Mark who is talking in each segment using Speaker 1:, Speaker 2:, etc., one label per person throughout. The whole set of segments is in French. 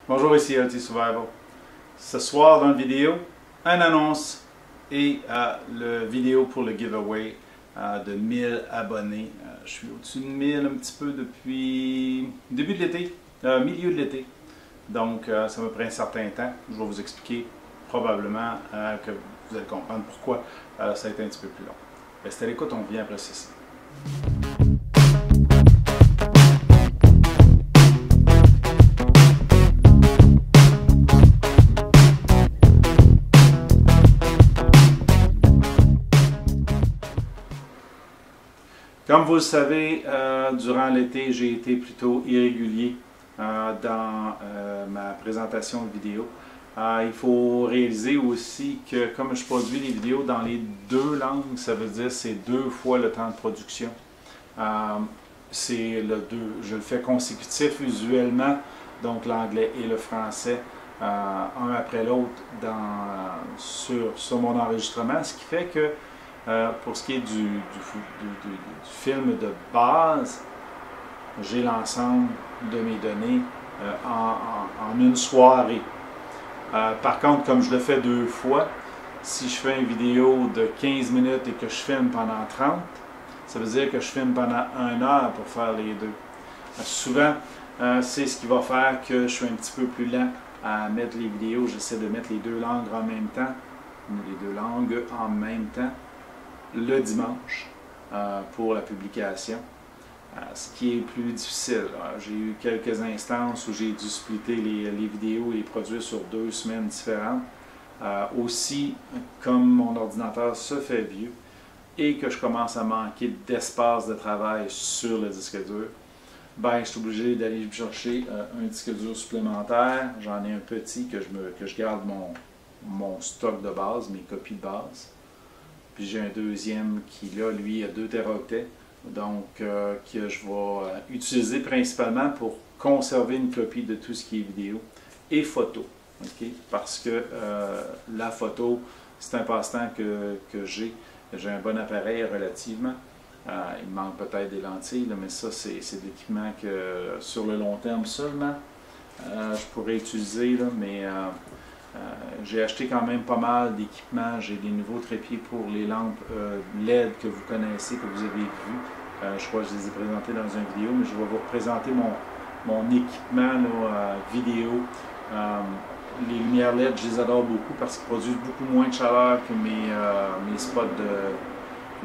Speaker 1: Bonjour, ici LT Survival. Ce soir dans la vidéo, une annonce et le vidéo pour le giveaway de 1000 abonnés. Je suis au-dessus de 1000 un petit peu depuis début de l'été, milieu de l'été. Donc ça me prend un certain temps. Je vais vous expliquer probablement que vous allez comprendre pourquoi ça a été un petit peu plus long. Restez à l'écoute, on vient après ceci. Comme vous le savez, durant l'été, j'ai été plutôt irrégulier dans ma présentation de vidéo. Il faut réaliser aussi que comme je produis les vidéos dans les deux langues, ça veut dire c'est 2 fois le temps de production. Je le fais consécutif usuellement, donc l'anglais et le français, un après l'autre sur mon enregistrement, ce qui fait que pour ce qui est du film de base, j'ai l'ensemble de mes données en une soirée. Par contre, comme je le fais 2 fois, si je fais une vidéo de 15 minutes et que je filme pendant 30, ça veut dire que je filme pendant 1 heure pour faire les deux. Souvent, c'est ce qui va faire que je suis un petit peu plus lent à mettre les vidéos. J'essaie de mettre les 2 langues en même temps, le dimanche pour la publication, ce qui est plus difficile. J'ai eu quelques instances où j'ai dû splitter les vidéos et les produire sur 2 semaines différentes. Aussi, comme mon ordinateur se fait vieux et que je commence à manquer d'espace de travail sur le disque dur, ben, je suis obligé d'aller chercher un disque dur supplémentaire. J'en ai un petit que je garde mon stock de base, mes copies de base. Puis j'ai un deuxième qui, là, lui, a 2 téraoctets, donc que je vais utiliser principalement pour conserver une copie de tout ce qui est vidéo et photo. Okay? Parce que la photo, c'est un passe-temps que j'ai. J'ai un bon appareil relativement. Il me manque peut-être des lentilles, là, mais ça, c'est de l'équipement que sur le long terme seulement je pourrais utiliser, là, mais j'ai acheté quand même pas mal d'équipements. J'ai des nouveaux trépieds pour les lampes LED que vous connaissez, que vous avez vues. Je crois que je les ai présentés dans une vidéo, mais je vais vous représenter mon équipement là, vidéo. Les lumières LED, je les adore beaucoup parce qu'ils produisent beaucoup moins de chaleur que mes spots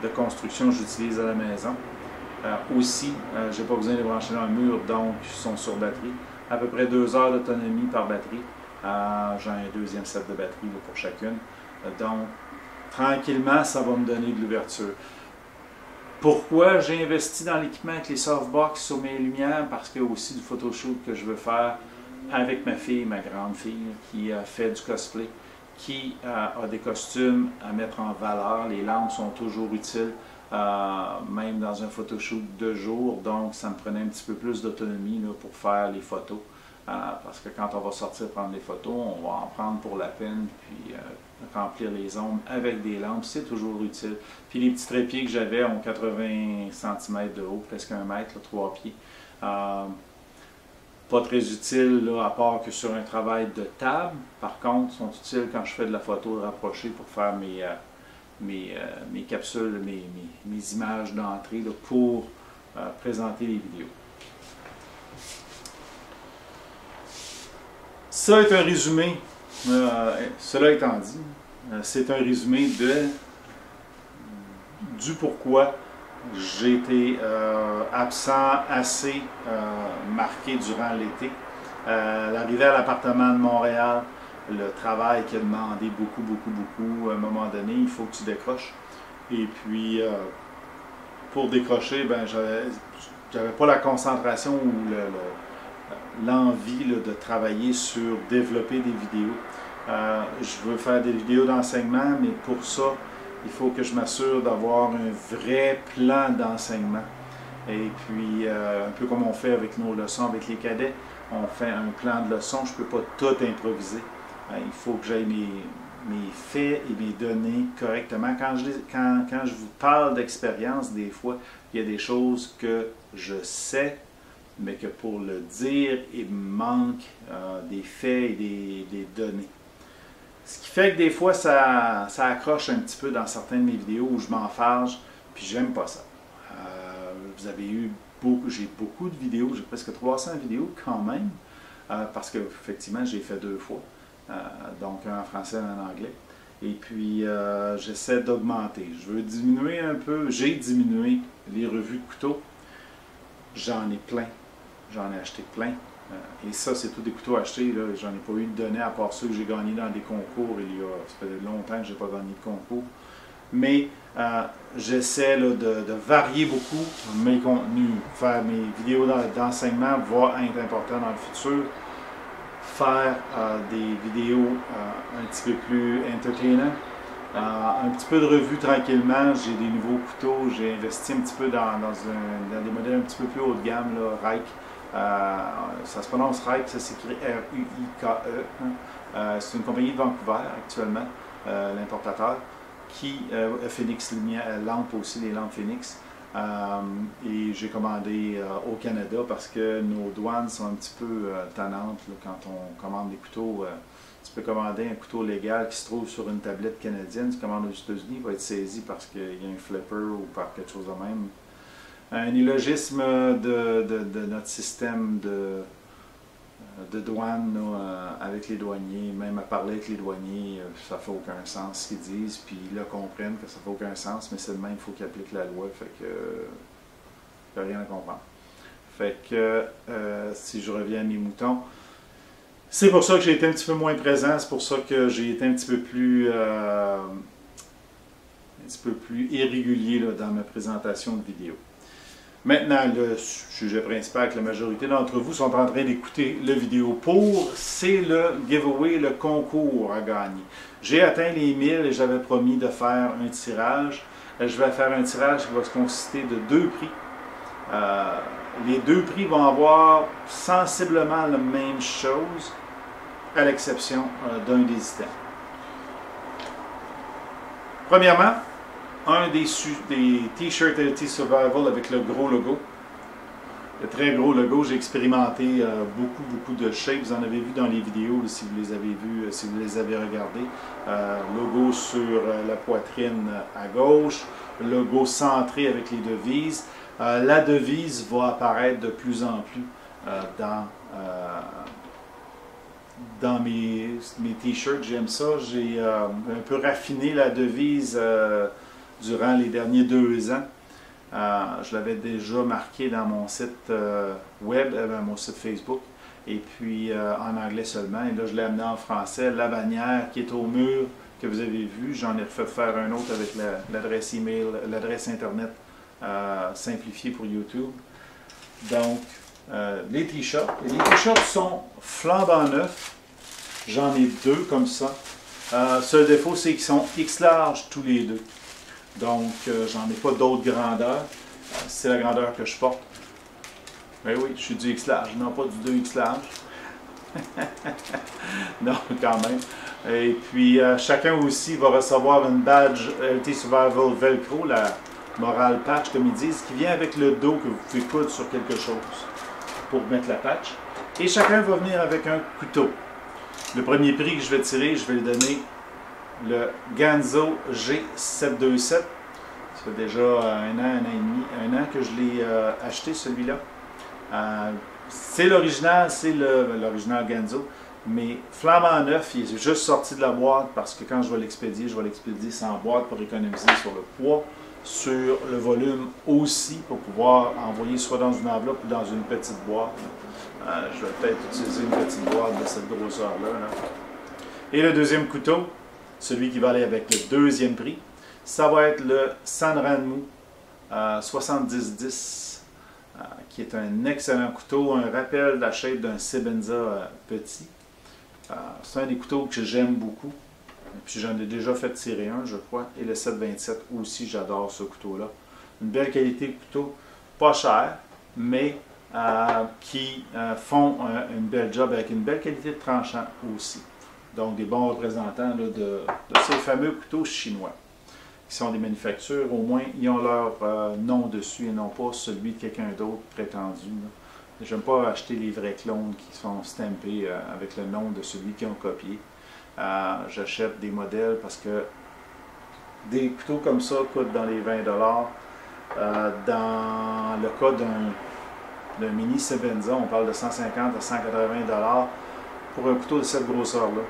Speaker 1: de construction que j'utilise à la maison. Aussi, je n'ai pas besoin de les brancher dans le mur, donc ils sont sur batterie. À peu près 2 heures d'autonomie par batterie. J'ai un deuxième set de batterie là, pour chacune. Donc, tranquillement, ça va me donner de l'ouverture. Pourquoi j'ai investi dans l'équipement avec les softbox sur mes lumières? Parce qu'il y a aussi du photoshoot que je veux faire avec ma fille, ma grande fille, qui fait du cosplay, qui a des costumes à mettre en valeur. Les lampes sont toujours utiles, même dans un photoshoot de jour. Donc, ça me prenait un petit peu plus d'autonomie pour faire les photos. Parce que quand on va sortir prendre des photos, on va en prendre pour la peine, puis remplir les ombres avec des lampes, c'est toujours utile. Puis les petits trépieds que j'avais ont 80 cm de haut, presque 1 mètre, là, 3 pieds. Pas très utiles là, à part que sur un travail de table. Par contre, sont utiles quand je fais de la photo rapprochée pour faire mes capsules, mes images d'entrée pour présenter les vidéos. Ça est un résumé, cela étant dit, c'est un résumé du pourquoi j'ai été absent assez marqué durant l'été. L'arrivée à l'appartement de Montréal, le travail qui a demandé beaucoup, à un moment donné, il faut que tu décroches. Et puis, pour décrocher, ben, j'avais pas la concentration ou l'envie de travailler sur développer des vidéos. Je veux faire des vidéos d'enseignement, mais pour ça, il faut que je m'assure d'avoir un vrai plan d'enseignement. Et puis, un peu comme on fait avec nos leçons avec les cadets, on fait un plan de leçon, je ne peux pas tout improviser. Il faut que j'aille mes faits et mes données correctement. Quand je vous parle d'expérience, des fois, il y a des choses que je sais mais que pour le dire, il me manque des faits et des données. Ce qui fait que des fois, ça accroche un petit peu dans certaines de mes vidéos où je m'enfarge, puis j'aime pas ça. Vous avez eu j'ai beaucoup de vidéos, j'ai presque 300 vidéos quand même, parce que effectivement j'ai fait 2 fois, donc un en français et un en anglais. Et puis j'essaie d'augmenter. Je veux diminuer un peu, j'ai diminué les revues de couteaux. J'en ai plein, j'en ai acheté plein. Et ça, c'est tous des couteaux achetés. J'en ai pas eu de données à part ceux que j'ai gagnés dans des concours. Ça fait longtemps que je n'ai pas gagné de concours. Mais j'essaie de varier beaucoup mes contenus, faire mes vidéos d'enseignement va être important dans le futur, faire des vidéos un petit peu plus entertainantes, un petit peu de revue tranquillement. J'ai des nouveaux couteaux, j'ai investi un petit peu dans des modèles un petit peu plus haut de gamme, là, Reike. Ça se prononce Reike, ça s'écrit R-U-I-K-E. C'est une compagnie de Vancouver actuellement, l'importateur, qui Phoenix Lampe aussi, les lampes Phoenix. Et j'ai commandé au Canada parce que nos douanes sont un petit peu tannantes là, quand on commande des couteaux. Tu peux commander un couteau légal qui se trouve sur une tablette canadienne. Tu commandes aux États-Unis, il va être saisi parce qu'il y a un flipper ou par quelque chose de même. Un illogisme de notre système de douane là, avec les douaniers, même à parler avec les douaniers, ça ne fait aucun sens ce qu'ils disent, puis ils le comprennent que ça ne fait aucun sens, mais c'est le même, il faut qu'ils appliquent la loi, fait que il n'y a rien à comprendre. Fait que si je reviens à mes moutons, c'est pour ça que j'ai été un petit peu moins présent, c'est pour ça que j'ai été un petit peu plus irrégulier là, dans ma présentation de vidéo. Maintenant, le sujet principal que la majorité d'entre vous sont en train d'écouter la vidéo pour, c'est le giveaway, le concours à gagner. J'ai atteint les 1000 et j'avais promis de faire un tirage. Je vais faire un tirage qui va se consister de 2 prix. Les 2 prix vont avoir sensiblement la même chose, à l'exception d'un des items. Premièrement, un des t-shirts LT Survival avec le gros logo. Le très gros logo, j'ai expérimenté beaucoup de shapes. Vous en avez vu dans les vidéos si vous les avez vues, si vous les avez regardées. Logo sur la poitrine à gauche, logo centré avec les devises. La devise va apparaître de plus en plus dans mes t-shirts. J'aime ça. J'ai un peu raffiné la devise durant les derniers 2 ans. Je l'avais déjà marqué dans mon site web, mon site Facebook, et puis en anglais seulement. Et là, je l'ai amené en français. La bannière qui est au mur, que vous avez vu, j'en ai fait faire un autre avec l'adresse email, l'adresse internet simplifiée pour YouTube. Donc, les t-shirts. Les t-shirts sont flambant neufs. J'en ai 2 comme ça. Seul défaut, c'est qu'ils sont X large tous les 2. Donc, j'en ai pas d'autres grandeurs. C'est la grandeur que je porte. Ben oui, je suis du X large, non pas du 2X large. Non, quand même. Et puis, chacun aussi va recevoir une badge LT Survival Velcro, la Morale Patch, comme ils disent, qui vient avec le dos que vous pouvez coudre sur quelque chose pour mettre la patch. Et chacun va venir avec un couteau. Le premier prix que je vais tirer, je vais le donner le Ganzo G727. Ça fait déjà un an et demi, un an que je l'ai acheté celui-là. C'est l'original, c'est l'original Ganzo, mais flambant neuf, il est juste sorti de la boîte parce que quand je vais l'expédier sans boîte pour économiser sur le poids, sur le volume aussi, pour pouvoir envoyer soit dans une enveloppe ou dans une petite boîte. Je vais peut-être utiliser une petite boîte de cette grosseur-là. Et le deuxième couteau, celui qui va aller avec le deuxième prix, ça va être le Sanranmu 7010, qui est un excellent couteau, un rappel de la shape d'un Sebenza petit. C'est un des couteaux que j'aime beaucoup. Et puis j'en ai déjà fait tirer un, je crois. Et le 727 aussi, j'adore ce couteau-là. Une belle qualité de couteau, pas cher, mais qui font une belle job avec une belle qualité de tranchant aussi. Donc des bons représentants là, de ces fameux couteaux chinois, qui sont des manufactures, au moins ils ont leur nom dessus et non pas celui de quelqu'un d'autre prétendu. J'aime pas acheter les vrais clones qui sont stampés avec le nom de celui qui ont copié. J'achète des modèles parce que des couteaux comme ça coûtent dans les 20 $. Dans le cas d'un mini Sebenza, on parle de 150 à 180 $ pour un couteau de cette grosseur-là.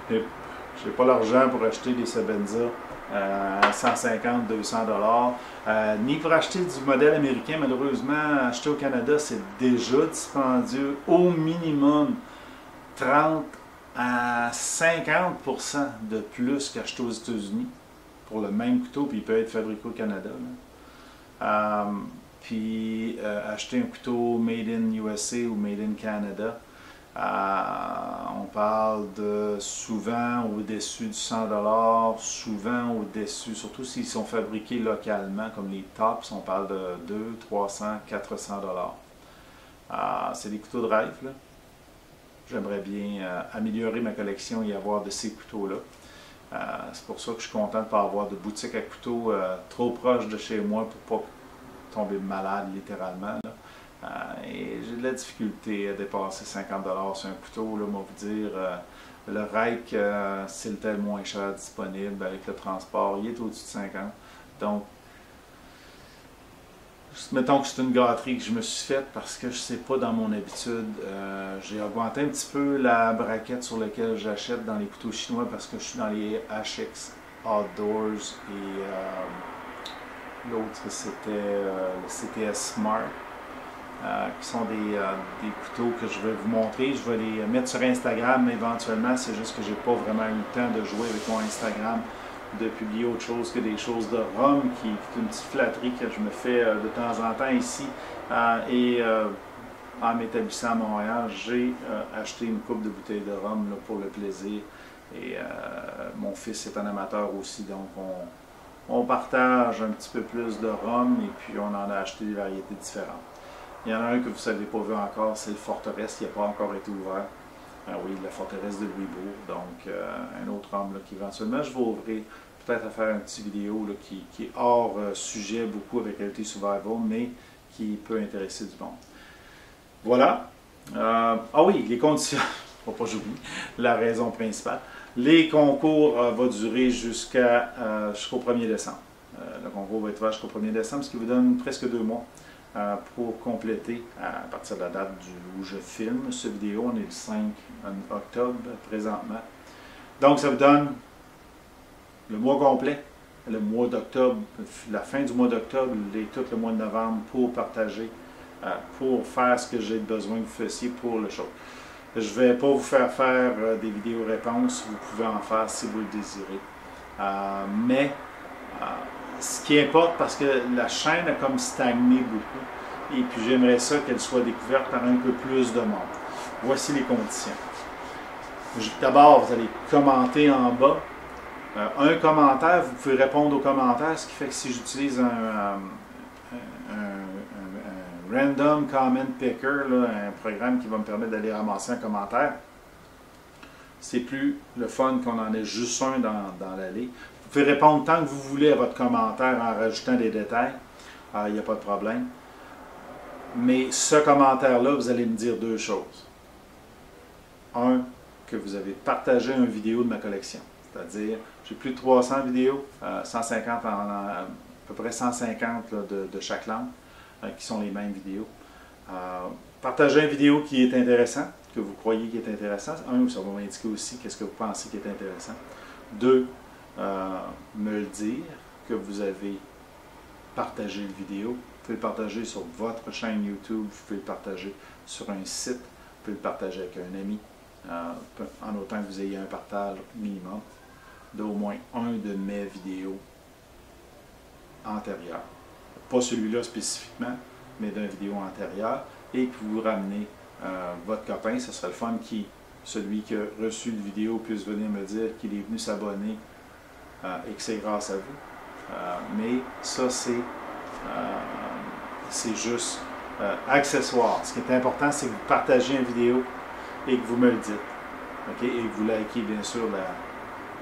Speaker 1: J'ai pas l'argent pour acheter des Sebenza à 150, 200 $. Ni pour acheter du modèle américain, malheureusement, acheter au Canada, c'est déjà dispendieux. Au minimum 30 à 50% de plus qu'acheter aux États-Unis pour le même couteau, puis il peut être fabriqué au Canada. Puis acheter un couteau Made in USA ou Made in Canada, on parle de souvent au-dessus du 100 $, souvent au-dessus, surtout s'ils sont fabriqués localement, comme les tops, on parle de 200, 300, 400 $. C'est des couteaux de rêve, là. J'aimerais bien améliorer ma collection et avoir de ces couteaux-là. C'est pour ça que je suis content de ne pas avoir de boutique à couteaux trop proche de chez moi pour ne pas tomber malade littéralement. Et j'ai de la difficulté à dépasser 50 $ sur un couteau. Là, on va vous dire, le Rike, c'est le tel moins cher disponible avec le transport. Il est au-dessus de 50. Donc, mettons que c'est une gâterie que je me suis faite parce que je ne sais pas dans mon habitude. J'ai augmenté un petit peu la braquette sur laquelle j'achète dans les couteaux chinois parce que je suis dans les HX Outdoors et l'autre c'était le CTS Smart, qui sont des couteaux que je vais vous montrer. Je vais les mettre sur Instagram éventuellement. C'est juste que j'ai pas vraiment eu le temps de jouer avec mon Instagram, de publier autre chose que des choses de rhum, qui est une petite flatterie que je me fais de temps en temps ici. En m'établissant à Montréal, j'ai acheté une coupe de bouteilles de rhum là, pour le plaisir. Et mon fils est un amateur aussi, donc on partage un petit peu plus de rhum et puis on en a acheté des variétés différentes. Il y en a un que vous ne savez pas vu encore, c'est le Forteresse qui n'a pas encore été ouvert. Oui, la Forteresse de Louisbourg, donc un autre rhum là, qui éventuellement je vais ouvrir, peut-être à faire une petite vidéo là, qui est hors sujet beaucoup avec Reality Survival, mais qui peut intéresser du monde. Voilà. Oui, les conditions, faut pas que j'oublie, la raison principale. Les concours vont durer jusqu'au 1er décembre. Le concours va être ouvert jusqu'au 1er décembre, ce qui vous donne presque 2 mois pour compléter à partir de la date où je filme cette vidéo. On est le 5 octobre présentement. Donc ça vous donne le mois complet, le mois d'octobre, la fin du mois d'octobre et tout le mois de novembre pour partager, pour faire ce que j'ai besoin que vous fassiez pour le show. Je ne vais pas vous faire des vidéos réponses, vous pouvez en faire si vous le désirez. Mais ce qui importe, parce que la chaîne a comme stagné beaucoup, et puis j'aimerais ça qu'elle soit découverte par un peu plus de monde. Voici les conditions. D'abord, vous allez commenter en bas. Un commentaire, vous pouvez répondre aux commentaires, ce qui fait que si j'utilise un Random Comment Picker, là, un programme qui va me permettre d'aller ramasser un commentaire, c'est plus le fun qu'on en ait juste un dans l'allée. Vous pouvez répondre tant que vous voulez à votre commentaire en rajoutant des détails, il n'y a pas de problème. Mais ce commentaire-là, vous allez me dire 2 choses. Un, que vous avez partagé une vidéo de ma collection. C'est-à-dire, j'ai plus de 300 vidéos, 150 à peu près 150 là, de chaque langue, qui sont les mêmes vidéos. Partagez une vidéo qui est intéressante, que vous croyez qui est intéressant. Un, ça va m'indiquer aussi qu'est-ce que vous pensez qui est intéressant. 2, me le dire que vous avez partagé la vidéo. Vous pouvez le partager sur votre chaîne YouTube, vous pouvez le partager sur un site, vous pouvez le partager avec un ami, en autant que vous ayez un partage minimum d'au moins un de mes vidéos antérieures. Pas celui-là spécifiquement, mais d'une vidéo antérieure, et que vous ramenez votre copain. Ce serait le fun celui qui a reçu la vidéo puisse venir me dire qu'il est venu s'abonner et que c'est grâce à vous. Mais ça, c'est juste accessoire. Ce qui est important, c'est que vous partagez une vidéo et que vous me le dites. Okay? Et que vous likez bien sûr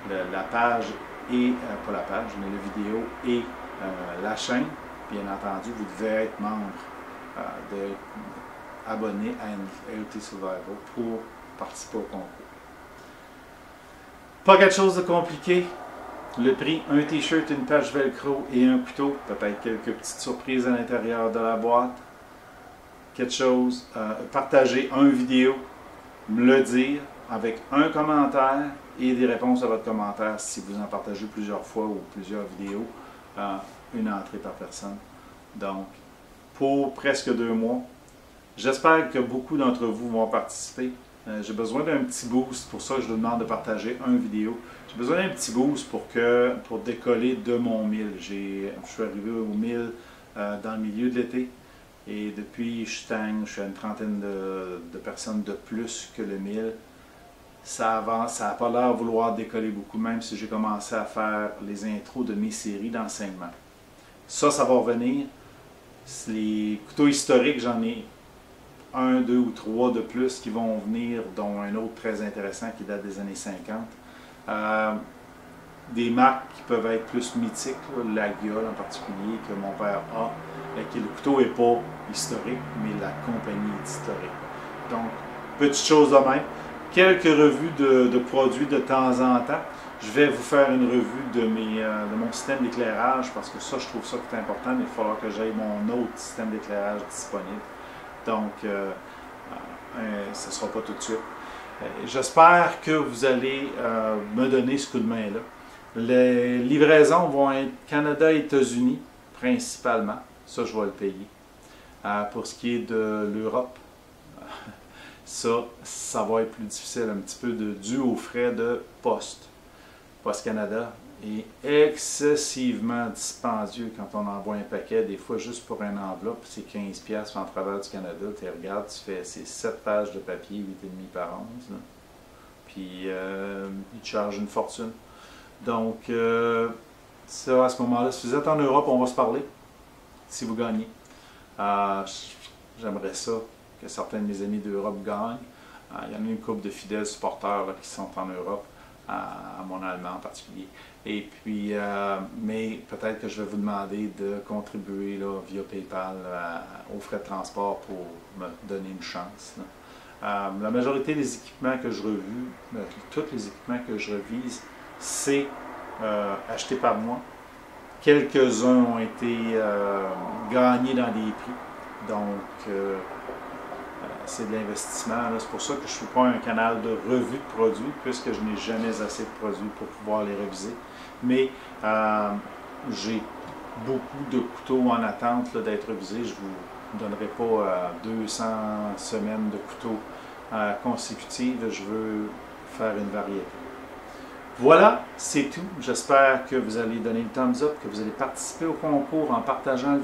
Speaker 1: la page, et pas la page, mais la vidéo et la chaîne. bien entendu, vous devez être membre, abonné à NLT Survival pour participer au concours. Pas quelque chose de compliqué. Le prix, un t-shirt, une patch velcro et un couteau. Peut-être quelques petites surprises à l'intérieur de la boîte. Quelque chose, partager une vidéo, me le dire avec un commentaire et des réponses à votre commentaire si vous en partagez plusieurs fois ou plusieurs vidéos. Une entrée par personne. Donc, pour presque 2 mois. J'espère que beaucoup d'entre vous vont participer. J'ai besoin d'un petit boost, pour ça je vous demande de partager une vidéo. J'ai besoin d'un petit boost pour décoller de mon 1000. Je suis arrivé au 1000 dans le milieu de l'été et depuis je stagne, je suis à une trentaine de personnes de plus que le 1000. Ça avance, ça n'a pas l'air de vouloir décoller beaucoup, même si j'ai commencé à faire les intros de mes séries d'enseignement. Ça va revenir. Les couteaux historiques, j'en ai 1, 2 ou 3 de plus qui vont venir, dont un autre très intéressant qui date des années 50. Des marques qui peuvent être plus mythiques, la Guiole en particulier, que mon père a, et que le couteau n'est pas historique, mais la compagnie est historique. Donc, petite chose de même. Quelques revues de produits de temps en temps. Je vais vous faire une revue de mon système d'éclairage, parce que ça, je trouve ça qui est important, mais il va falloir que j'aille mon autre système d'éclairage disponible. Donc, ce ne sera pas tout de suite. J'espère que vous allez me donner ce coup de main-là. Les livraisons vont être Canada et États-Unis, principalement. Ça, je vais le payer. Pour ce qui est de l'Europe, ça va être plus difficile, un petit peu dû aux frais de poste. Poste Canada est excessivement dispendieux quand on envoie un paquet. Des fois, juste pour une enveloppe, c'est 15$ en travers du Canada. Tu regardes, tu fais 7 pages de papier, 8,5 par 11. Là. Puis, ils te chargent une fortune. Donc, ça, à ce moment-là, si vous êtes en Europe, on va se parler, si vous gagnez. J'aimerais ça que certains de mes amis d'Europe gagnent. Il y en a une couple de fidèles supporters là, qui sont en Europe, à mon allemand en particulier. Et puis, mais peut-être que je vais vous demander de contribuer là, via PayPal aux frais de transport pour me donner une chance. La majorité des équipements que je revue, tous les équipements que je revise, c'est acheté par moi. Quelques-uns ont été gagnés dans des prix. Donc, c'est de l'investissement. C'est pour ça que je ne suis pas un canal de revue de produits, puisque je n'ai jamais assez de produits pour pouvoir les reviser. Mais j'ai beaucoup de couteaux en attente d'être revisés. Je ne vous donnerai pas 200 semaines de couteaux consécutives. Je veux faire une variété. Voilà, c'est tout. J'espère que vous allez donner le thumbs up, que vous allez participer au concours en partageant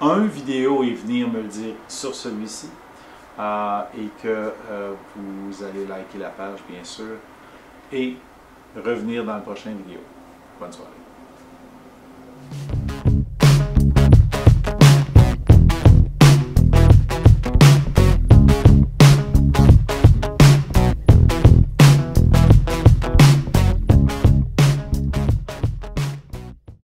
Speaker 1: une vidéo et venir me le dire sur celui-ci. Et que vous allez liker la page, bien sûr, et revenir dans la prochaine vidéo. Bonne soirée.